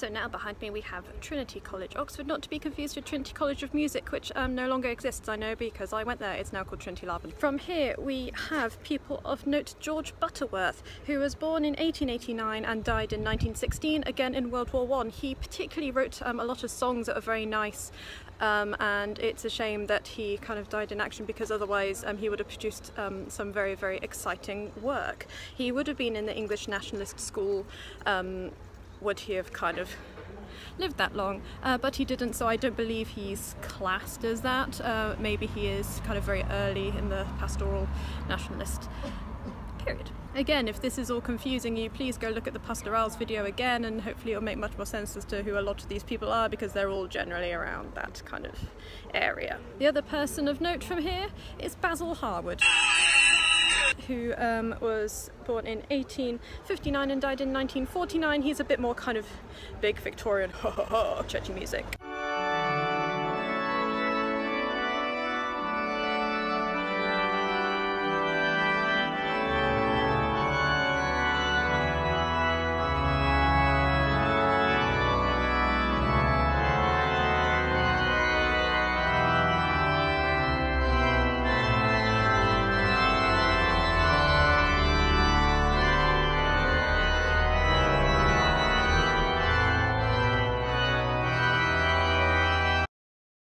So now behind me we have Trinity College, Oxford, not to be confused with Trinity College of Music, which no longer exists, I know, because I went there. It's now called Trinity Laban. From here we have people of note George Butterworth, who was born in 1889 and died in 1916, again in World War I. He particularly wrote a lot of songs that are very nice, and it's a shame that he kind of died in action, because otherwise he would have produced some very, very exciting work. He would have been in the English Nationalist School. Would he have kind of lived that long? But he didn't, so I don't believe he's classed as that. Maybe he is kind of very early in the pastoral nationalist period. Again, if this is all confusing you, please go look at the pastorals video again, and hopefully it'll make much more sense as to who a lot of these people are, because they're all generally around that kind of area. The other person of note from here is Basil Harwood, who was born in 1859 and died in 1949. He's a bit more kind of big Victorian churchy music.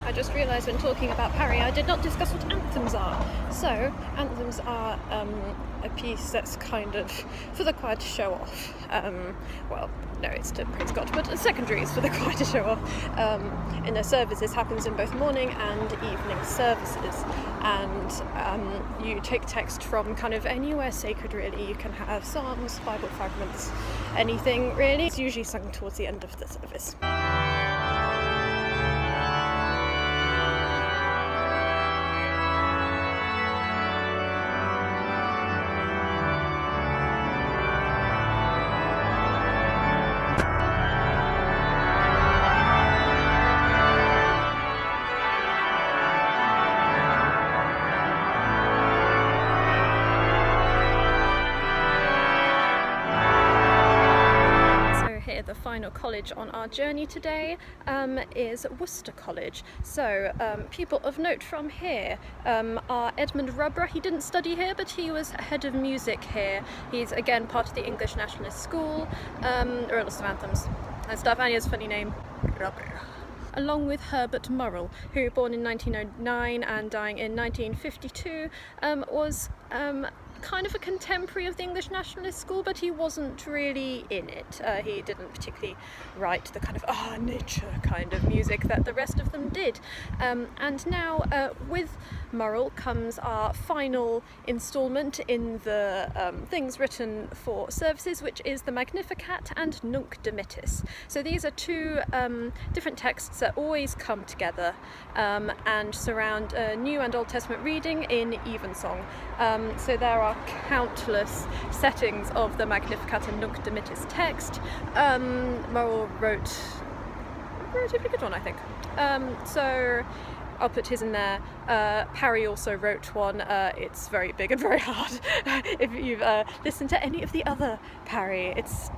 I just realised when talking about Parry I did not discuss what anthems are. So, anthems are a piece that's kind of for the choir to show off. Well, no, it's to praise God, but secondary is for the choir to show off. In their services, happens in both morning and evening services, and you take text from kind of anywhere sacred really. You can have psalms, Bible fragments, anything really. It's usually sung towards the end of the service. The final college on our journey today is Worcester College. So people of note from here are Edmund Rubbra. He didn't study here, but he was head of music here. He's again part of the English Nationalist School, wrote lots of anthems and stuff, and he has a funny name, Rubbra. Along with Herbert Murrell, who born in 1909 and dying in 1952, was kind of a contemporary of the English Nationalist School, but he wasn't really in it. He didn't particularly write the kind of nature kind of music that the rest of them did. And now with Murrell comes our final instalment in the things written for services, which is the Magnificat and Nunc Dimittis. So these are two different texts that always come together and surround New and Old Testament reading in evensong. So there are countless settings of the Magnificat and Nunc Dimittis text. Murrell wrote a relatively good one, I think. So I'll put his in there. Parry also wrote one. It's very big and very hard. If you've listened to any of the other Parry, it's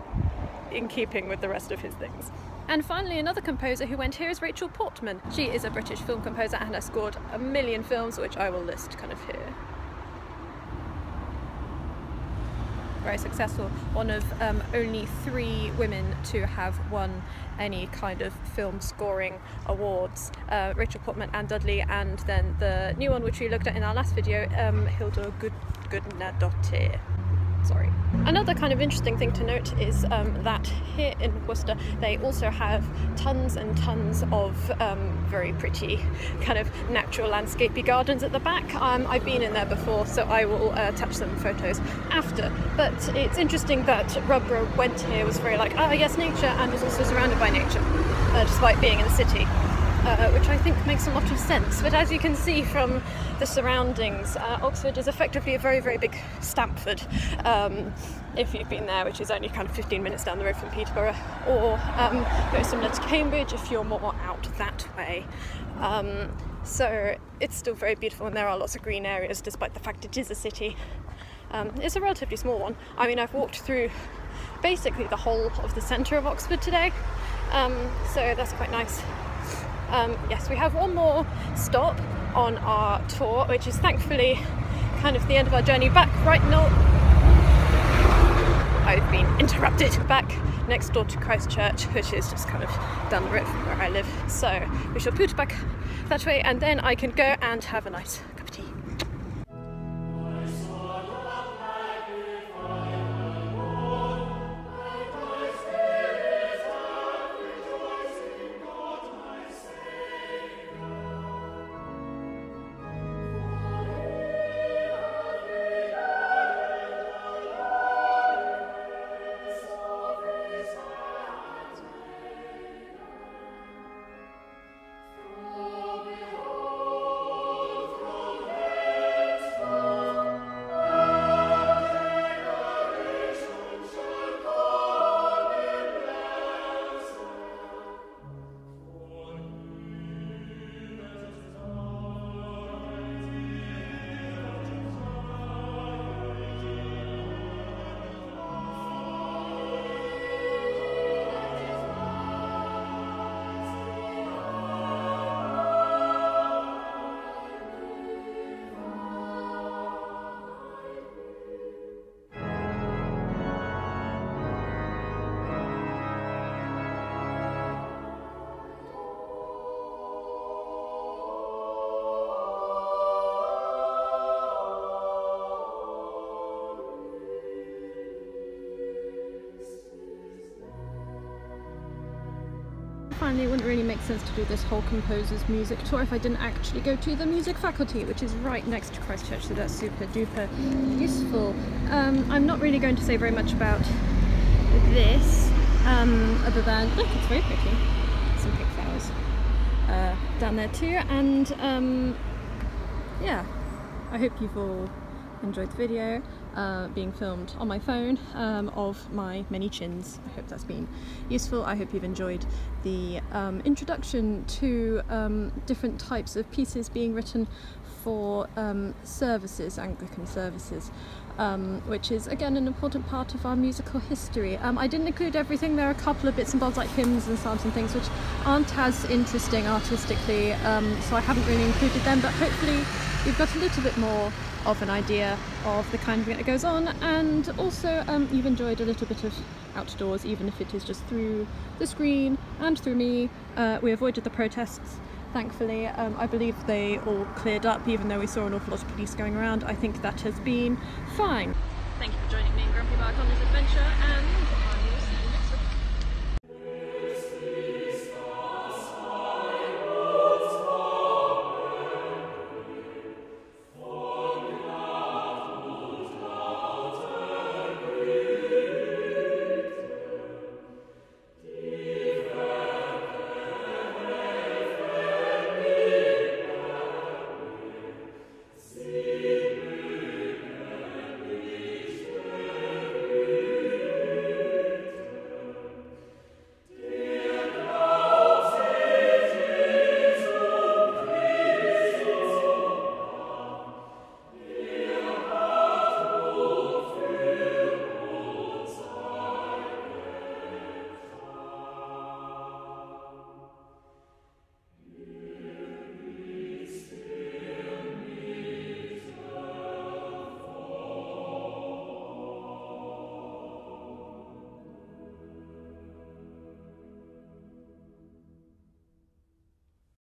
in keeping with the rest of his things. And finally, another composer who went here is Rachel Portman. She is a British film composer and has scored a million films, which I will list kind of here. Very successful, one of only 3 women to have won any kind of film scoring awards. Rachel Portman, Anne Dudley, and then the new one which we looked at in our last video, Hildur Gudnadottir. Sorry. Another kind of interesting thing to note is that here in Worcester they also have tons and tons of very pretty kind of natural landscapey gardens at the back. I've been in there before, so I will attach some photos after. But it's interesting that Rubbra went here, was very like, yes, nature, and was also surrounded by nature, despite being in the city. Which I think makes a lot of sense. But as you can see from the surroundings, Oxford is effectively a very, very big Stamford, if you've been there, which is only kind of 15 minutes down the road from Peterborough, or very similar to Cambridge if you're more out that way. So it's still very beautiful, and there are lots of green areas despite the fact it is a city. It's a relatively small one. I mean, I've walked through basically the whole of the centre of Oxford today, so that's quite nice. Yes, we have one more stop on our tour, which is thankfully kind of the end of our journey back right now. I've been interrupted. Back next door to Christchurch, which is just kind of down the road from where I live. So we shall put back that way, and then I can go and have a nice cup of tea. Finally, it wouldn't really make sense to do this whole composer's music tour if I didn't actually go to the music faculty, which is right next to Christchurch, so that's super duper useful. I'm not really going to say very much about this, other than, look, it's very pretty. Some pink flowers down there too, and yeah, I hope you've all enjoyed the video being filmed on my phone of my many chins. I hope that's been useful. I hope you've enjoyed the introduction to different types of pieces being written for services, Anglican services, which is again an important part of our musical history. I didn't include everything. There are a couple of bits and bobs like hymns and psalms and things which aren't as interesting artistically, so I haven't really included them, but hopefully you've got a little bit more of an idea of the kind of thing that goes on, and also you've enjoyed a little bit of outdoors, even if it is just through the screen and through me. We avoided the protests, thankfully. I believe they all cleared up, even though we saw an awful lot of police going around. I think that has been fine. Thank you for joining me in Grumpybach on this adventure, and